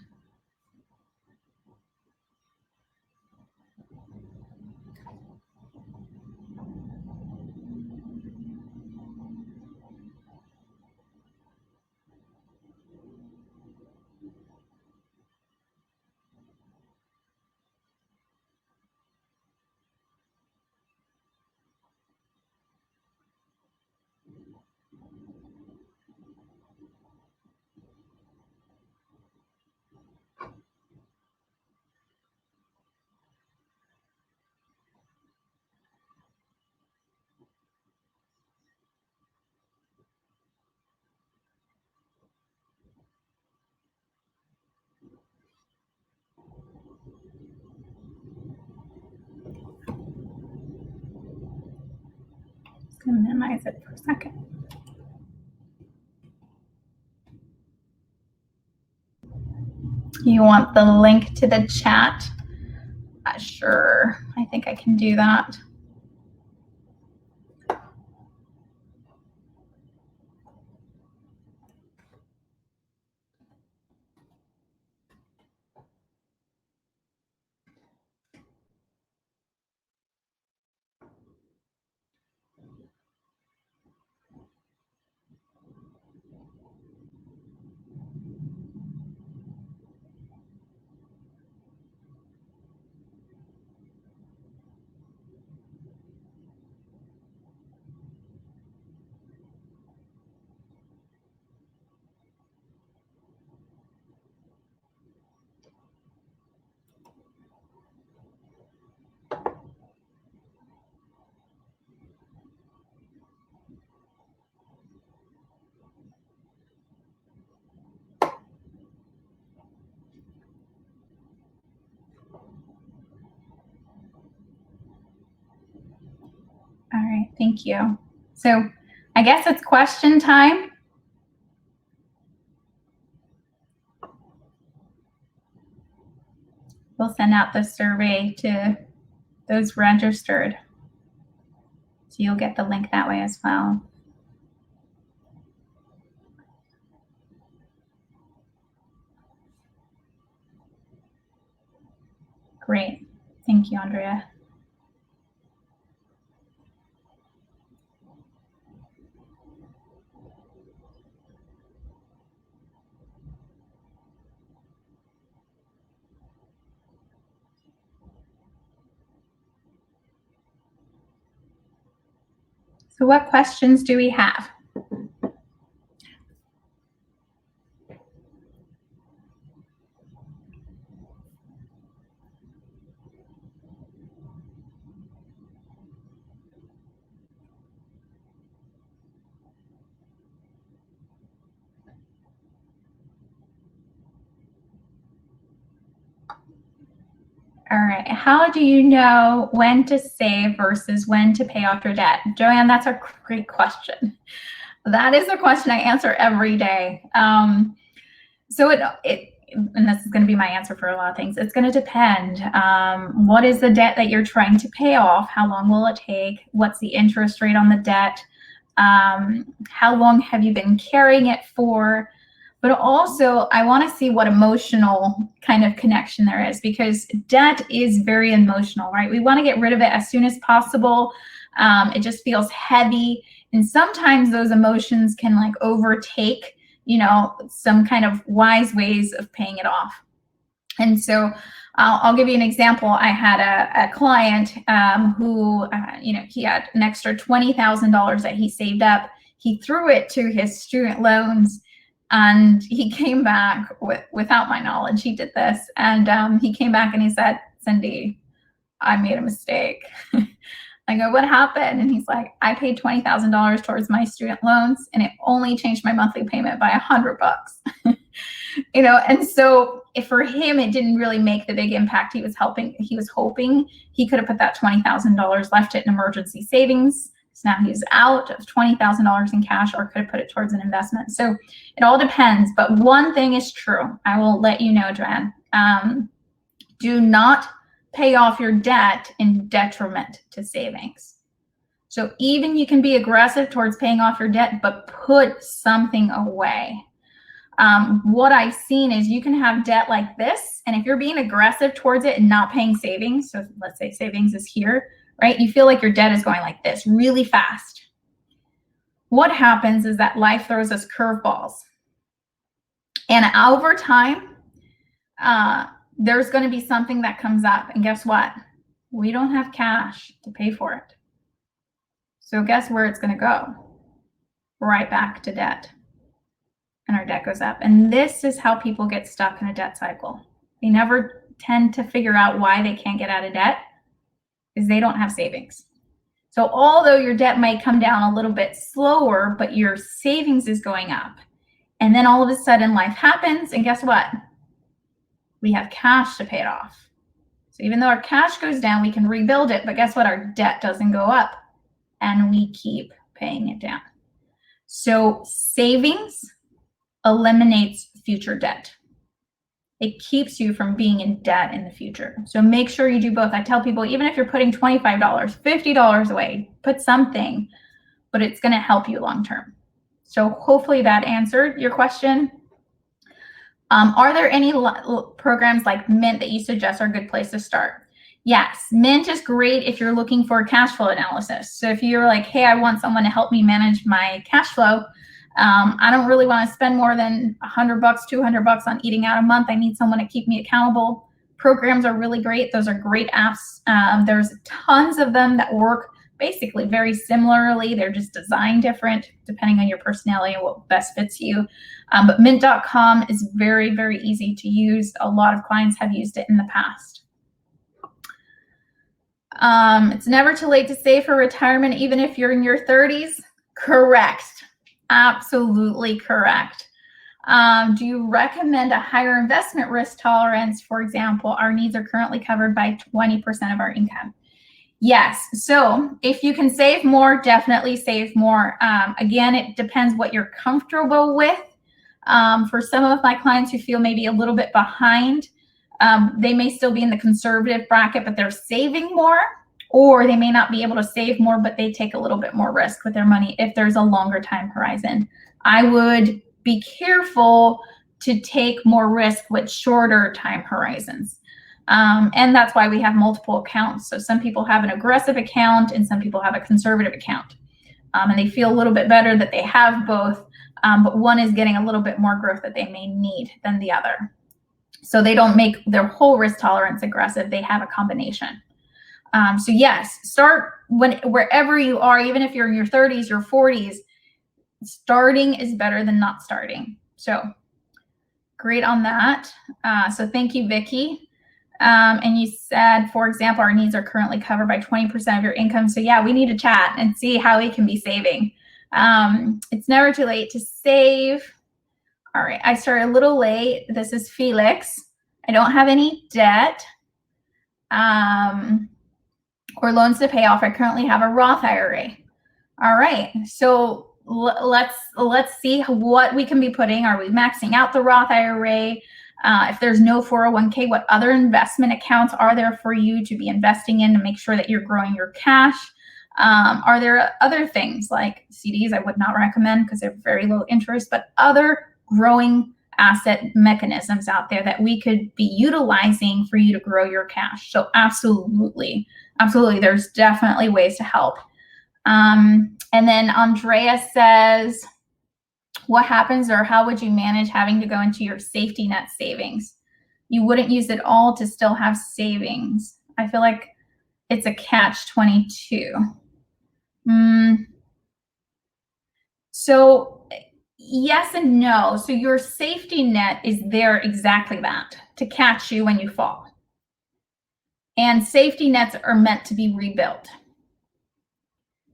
Just gonna minimize it for a second. You want the link to the chat? Sure, I think I can do that. All right, thank you. So I guess it's question time. We'll send out the survey to those registered. So you'll get the link that way as well. Great. Thank you, Andrea. So what questions do we have? All right, how do you know when to save versus when to pay off your debt? Joanne, that's a great question. That is a question I answer every day. So and this is going to be my answer for a lot of things. It's going to depend. What is the debt that you're trying to pay off? How long will it take? What's the interest rate on the debt? How long have you been carrying it for? But also, I want to see what emotional kind of connection there is, because debt is very emotional, right? We want to get rid of it as soon as possible. It just feels heavy. And sometimes those emotions can like overtake, you know, some kind of wise ways of paying it off. And so I'll give you an example. I had a client who, you know, he had an extra $20,000 that he saved up. He threw it to his student loans. And he came back without my knowledge. He did this, and he came back and he said, "Cindy, I made a mistake." I go, "What happened?" And he's like, "I paid $20,000 towards my student loans, and it only changed my monthly payment by $100 bucks." You know, and so if for him it didn't really make the big impact he was hoping he could have put that $20,000, left it in emergency savings. So now he's out of $20,000 in cash, or could have put it towards an investment. So it all depends. But one thing is true. I will let you know, Joanne. Do not pay off your debt in detriment to savings. So even you can be aggressive towards paying off your debt, but put something away. What I've seen is you can have debt like this, and if you're being aggressive towards it and not paying savings, so let's say savings is here, right? You feel like your debt is going like this really fast. What happens is that life throws us curveballs. And over time, there's going to be something that comes up. And guess what? We don't have cash to pay for it. So guess where it's going to go? Right back to debt. And our debt goes up. And this is how people get stuck in a debt cycle. They never tend to figure out why they can't get out of debt, because they don't have savings. So although your debt might come down a little bit slower, but your savings is going up. And then all of a sudden life happens, and guess what? We have cash to pay it off. So even though our cash goes down, we can rebuild it, but guess what? Our debt doesn't go up, and we keep paying it down. So savings eliminates future debt. It keeps you from being in debt in the future. So make sure you do both. I tell people, even if you're putting $25, $50 away, put something, but it's going to help you long term. So hopefully that answered your question. Are there any programs like Mint that you suggest are a good place to start? Yes, Mint is great if you're looking for cash flow analysis. So if you're like, hey, I want someone to help me manage my cash flow, I don't really want to spend more than $100, $200 on eating out a month. I need someone to keep me accountable. Programs are really great. Those are great apps. There's tons of them that work basically very similarly. They're just designed different depending on your personality and what best fits you. But mint.com is very, very easy to use. A lot of clients have used it in the past. It's never too late to save for retirement, even if you're in your 30s. Correct. Absolutely correct. Do you recommend a higher investment risk tolerance? For example, our needs are currently covered by 20% of our income. Yes. So if you can save more, definitely save more. Again, it depends what you're comfortable with. For some of my clients who feel maybe a little bit behind, they may still be in the conservative bracket, but they're saving more. Or they may not be able to save more, but they take a little bit more risk with their money if there's a longer time horizon. I would be careful to take more risk with shorter time horizons. And that's why we have multiple accounts. So some people have an aggressive account and some people have a conservative account. And they feel a little bit better that they have both, but one is getting a little bit more growth that they may need than the other. So they don't make their whole risk tolerance aggressive. They have a combination. So yes, start wherever you are, even if you're in your 30s, your 40s, starting is better than not starting. So great on that. So thank you, Vicky. And you said, for example, our needs are currently covered by 20% of your income. So yeah, we need to chat and see how we can be saving. It's never too late to save. All right, I started a little late. This is Felix. I don't have any debt. Or loans to pay off. I currently have a Roth IRA. All right, so let's see what we can be putting. Are we maxing out the Roth IRA? If there's no 401k, what other investment accounts are there for you to be investing in to make sure that you're growing your cash? Are there other things like CDs? I would not recommend because they're very low interest, but other growing asset mechanisms out there that we could be utilizing for you to grow your cash. So absolutely, there's definitely ways to help. And then Andrea says, what happens or how would you manage having to go into your safety net savings? You wouldn't use it all to still have savings. I feel like it's a catch-22. So yes and no. So your safety net is there exactly that, to catch you when you fall. And safety nets are meant to be rebuilt.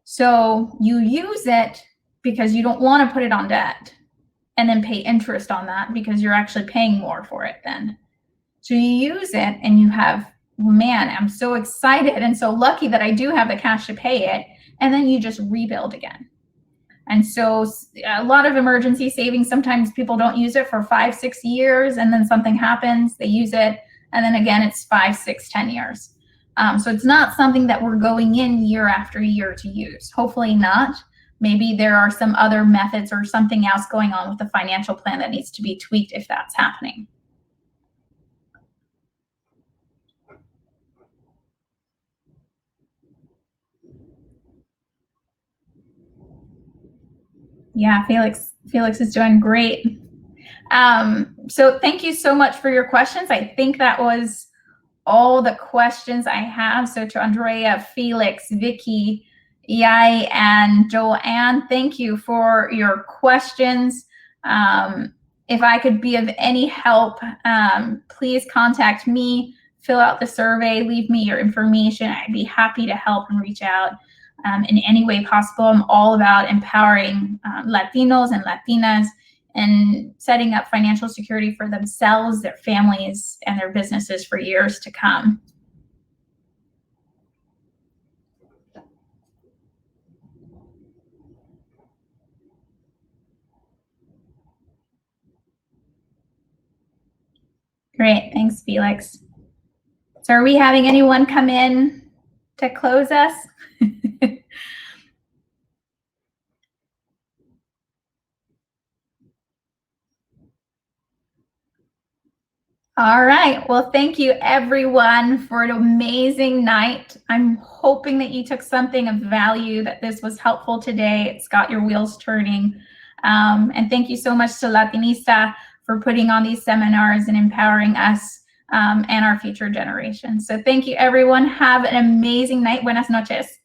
So you use it because you don't want to put it on debt and then pay interest on that because you're actually paying more for it then. So you use it and you have, man, I'm so excited and so lucky that I do have the cash to pay it. And then you just rebuild again. And so a lot of emergency savings, sometimes people don't use it for 5, 6 years, and then something happens, they use it, and then again, it's 5, 6, 10 years. So it's not something that we're going in year after year to use. Hopefully not, maybe there are some other methods or something else going on with the financial plan that needs to be tweaked if that's happening. Yeah, Felix is doing great. So thank you so much for your questions. I think that was all the questions I have. So to Andrea, Felix, Vicky, Yai, and Joanne, thank you for your questions. If I could be of any help, please contact me, fill out the survey, leave me your information. I'd be happy to help and reach out in any way possible. I'm all about empowering Latinos and Latinas and setting up financial security for themselves, their families, and their businesses for years to come. Great, thanks, Felix. So are we having anyone come in to close us? All right, well, thank you everyone for an amazing night. I'm hoping that you took something of value, that this was helpful today. It's got your wheels turning. And thank you so much to Latinista for putting on these seminars and empowering us and our future generations. So thank you everyone. Have an amazing night. Buenas noches.